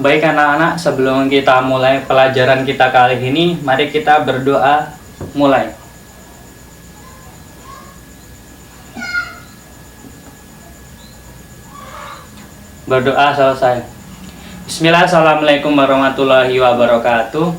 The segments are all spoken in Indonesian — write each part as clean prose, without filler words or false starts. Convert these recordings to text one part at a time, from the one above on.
Baik anak-anak, sebelum kita mulai pelajaran kita kali ini, mari kita berdoa mulai. Berdoa selesai. Bismillah, assalamualaikum warahmatullahi wabarakatuh.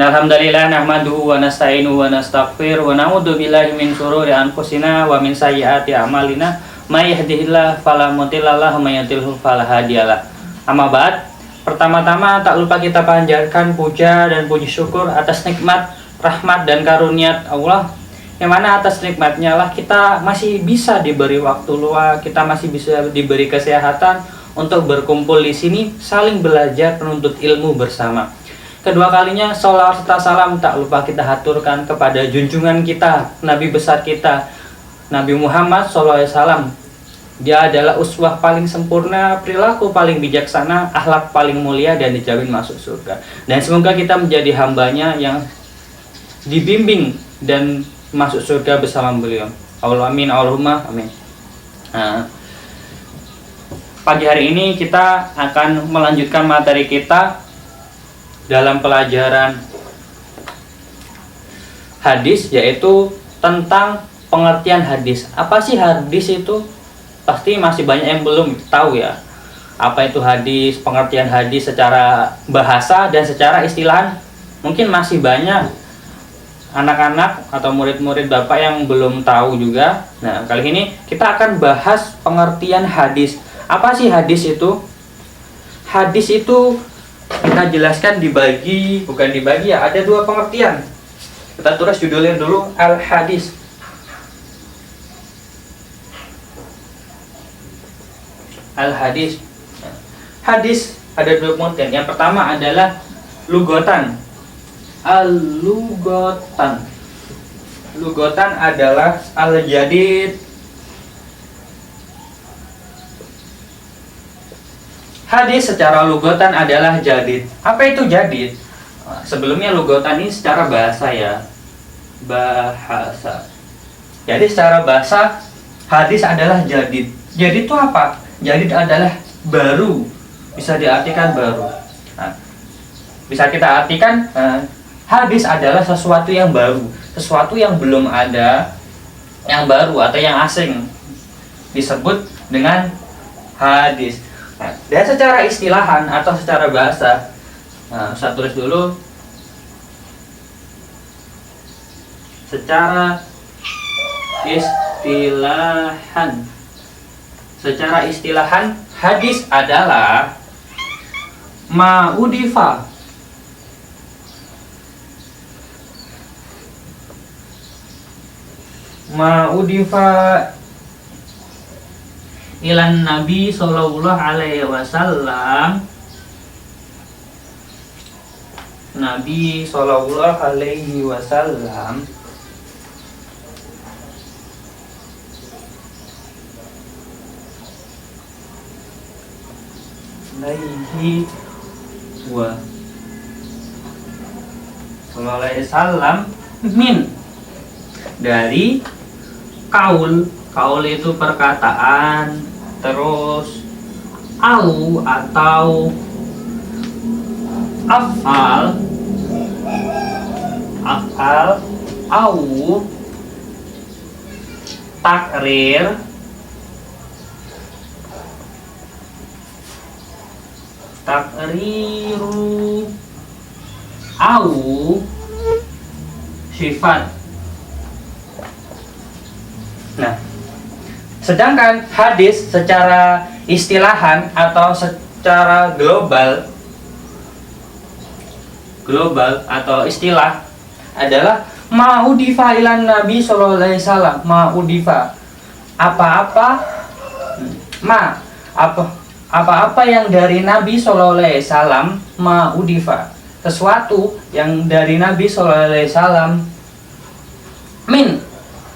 Alhamdulillah nahmaduhu wa nasta'inuhu wa nastaghfir wa na'udzu billahi min syururi anfusina wa min sayyiati a'malina may yahdihillahu fala mudilla lahu wa may yudlil fala hadiyalah. Amma ba'd. Pertama-tama tak lupa kita panjatkan puja dan puji syukur atas nikmat, rahmat dan karunia Allah, yang mana atas nikmatnya lah kita masih bisa diberi waktu luang, kita masih bisa diberi kesehatan untuk berkumpul di sini, saling belajar menuntut ilmu bersama. Kedua kalinya sholawat serta salam tak lupa kita haturkan kepada junjungan kita, Nabi besar kita, Nabi Muhammad SAW. Dia adalah uswah paling sempurna, perilaku paling bijaksana, akhlak paling mulia, dan dijamin masuk surga. Dan semoga kita menjadi hambanya yang dibimbing dan masuk surga bersama beliau. Allahumma amin, Allahumma amin. Nah, pagi hari ini kita akan melanjutkan materi kita dalam pelajaran hadis, yaitu tentang pengertian hadis. Apa sih hadis itu? Pasti masih banyak yang belum tahu ya. Apa itu hadis, pengertian hadis secara bahasa dan secara istilah. Mungkin masih banyak anak-anak atau murid-murid Bapak yang belum tahu juga. Nah, kali ini kita akan bahas pengertian hadis. Apa sih hadis itu? Hadis itu kita jelaskan bukan dibagi ya, ada dua pengertian. Kita tulis judulnya dulu, al-hadis. Al-hadis. Hadis ada dua pengertian. Yang pertama adalah lugotan. Al-lugotan. Lugotan adalah al-jadid. Hadis secara lugotan adalah jadid. Apa itu jadid? Sebelumnya lugotan ini secara bahasa ya. Bahasa. Jadi secara bahasa hadis adalah jadid. Jadid itu apa? Jadid adalah baru. Bisa diartikan baru. Nah, bisa kita artikan hadis adalah sesuatu yang baru, sesuatu yang belum ada, yang baru atau yang asing, disebut dengan hadis. Nah, dan secara istilahan atau secara bahasa, saya tulis dulu. Secara istilahan. Secara istilahan, hadis adalah ma'udifa ilan Nabi sallallahu alaihi wasallam. Nabi sallallahu alaihi wasallam alaihi wa sallallahu alaihi wasallam min, dari kaul itu perkataan, terus au atau afal au takrir takriru au sifat. Nah, sedangkan hadis secara istilahan atau secara global atau istilah adalah ma'udifa ilan Nabi sallallahu alaihi wasallam. Ma'udifa apa-apa yang dari Nabi sallallahu alaihi wasallam. Ma'udifa, sesuatu yang dari Nabi sallallahu alaihi wasallam.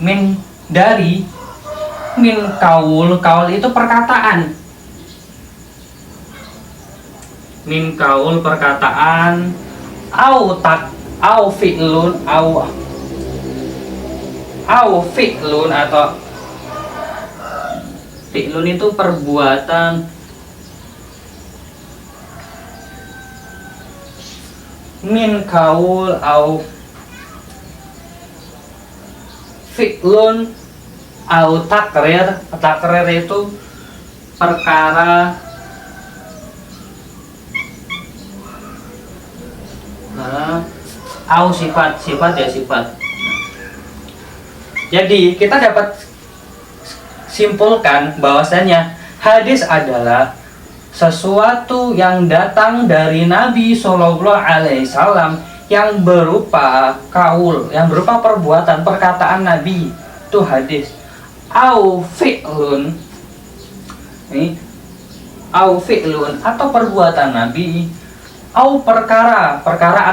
Min dari, min kaul itu perkataan. Min kaul perkataan, au fi'lun atau fi'lun itu perbuatan. min kaul au fi'lun au takrir. Takrir itu perkara au sifat ya sifat. Jadi kita dapat simpulkan bahwasanya hadis adalah sesuatu yang datang dari Nabi Shallallahu Alaihi Wasallam yang berupa kaul, yang berupa perbuatan, perkataan Nabi, itu hadis. Au fi'lun, ini au fi'lun atau perbuatan Nabi, au perkara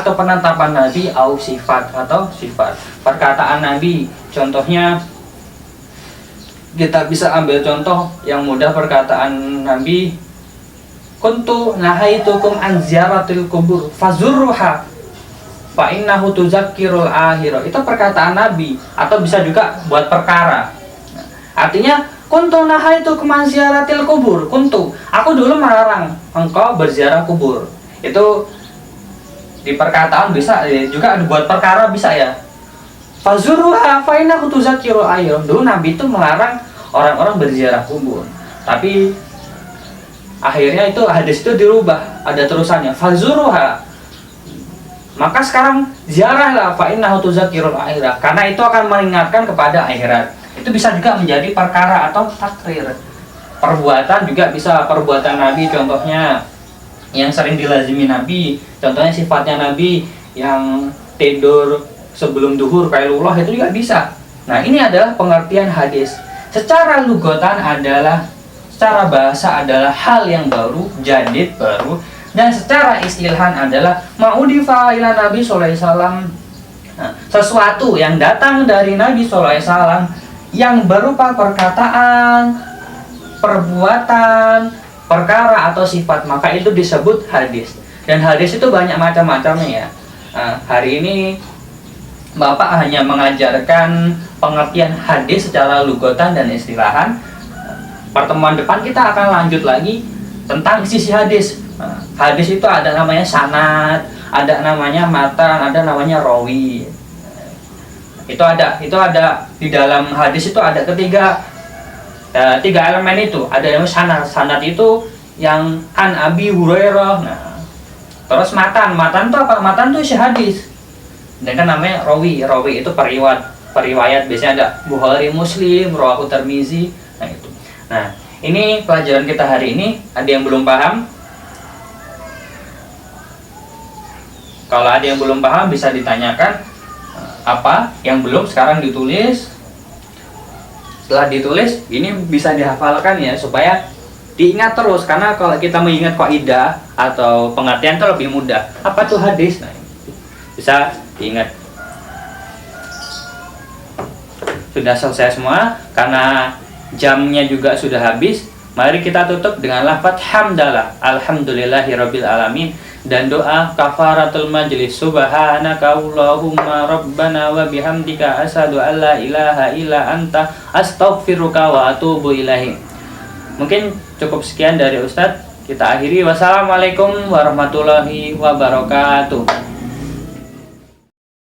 atau penetapan Nabi, au sifat atau sifat perkataan Nabi. Contohnya kita bisa ambil contoh yang mudah, perkataan Nabi, kuntu nahaitukum an ziyaratil kubur fazurruha fa innahu tuzakkirul akhirah. Itu perkataan Nabi, atau bisa juga buat perkara. Artinya kuntu nahaitukum an ziyaratil kubur, kuntu, aku dulu melarang engkau berziarah kubur. Itu di perkataan bisa, juga buat perkara bisa ya. Fazurruha fa innahu tuzakkirul akhirah. Dulu Nabi itu melarang orang-orang berziarah kubur. Tapi akhirnya itu hadis itu dirubah, ada terusannya, fazurruha. Maka sekarang ziarahlah fa innahu tuzakkirul akhirah, karena itu akan mengingatkan kepada akhirat. Itu bisa juga menjadi perkara atau takrir. Perbuatan juga bisa, perbuatan Nabi contohnya yang sering dilazimi Nabi, contohnya sifatnya Nabi yang tidur sebelum duhur qailullah, itu juga bisa. Nah, ini adalah pengertian hadis. Secara lugatan adalah, secara bahasa adalah hal yang baru, jadid, baru, dan secara istilahan adalah ma'udifa ila Nabi sallallahu alaihi wasallam. Nah, sesuatu yang datang dari Nabi sallallahu alaihi wasallam yang berupa perkataan, perbuatan, perkara atau sifat, maka itu disebut hadis. Dan hadis itu banyak macam-macamnya ya. Nah, hari ini Bapak hanya mengajarkan pengertian hadis secara lugatan dan istilahan. Pertemuan depan kita akan lanjut lagi tentang sisi hadis. Hadis itu ada namanya sanad, ada namanya matan, ada namanya rawi. Itu ada di dalam hadis itu ada tiga elemen itu. Ada yang sanad. Sanad itu yang an Abi Hurairah. Nah, terus matan itu apa? Matan itu isi hadis. Dan kan namanya rawi itu periwayat, biasanya ada Bukhari, Muslim, Rawahu Tirmizi. Nah itu. Nah, ini pelajaran kita hari ini. Ada yang belum paham? Kalau ada yang belum paham bisa ditanyakan. Apa yang belum sekarang ditulis. Setelah ditulis ini bisa dihafalkan ya, supaya diingat terus. Karena kalau kita mengingat kaidah atau pengertian itu lebih mudah. Apa tuh hadis? Nah, bisa diingat. Sudah selesai semua, karena jamnya juga sudah habis. Mari kita tutup dengan lafaz hamdalah, alhamdulillahirabbil alamin, dan doa kafaratul majlis, subhanaka allahumma rabbana wa bihamdika asyhadu an la ilaha illa anta astaghfiruka wa atubu ilaihi. Mungkin cukup sekian dari Ustadz. Kita akhiri. Wassalamualaikum warahmatullahi wabarakatuh.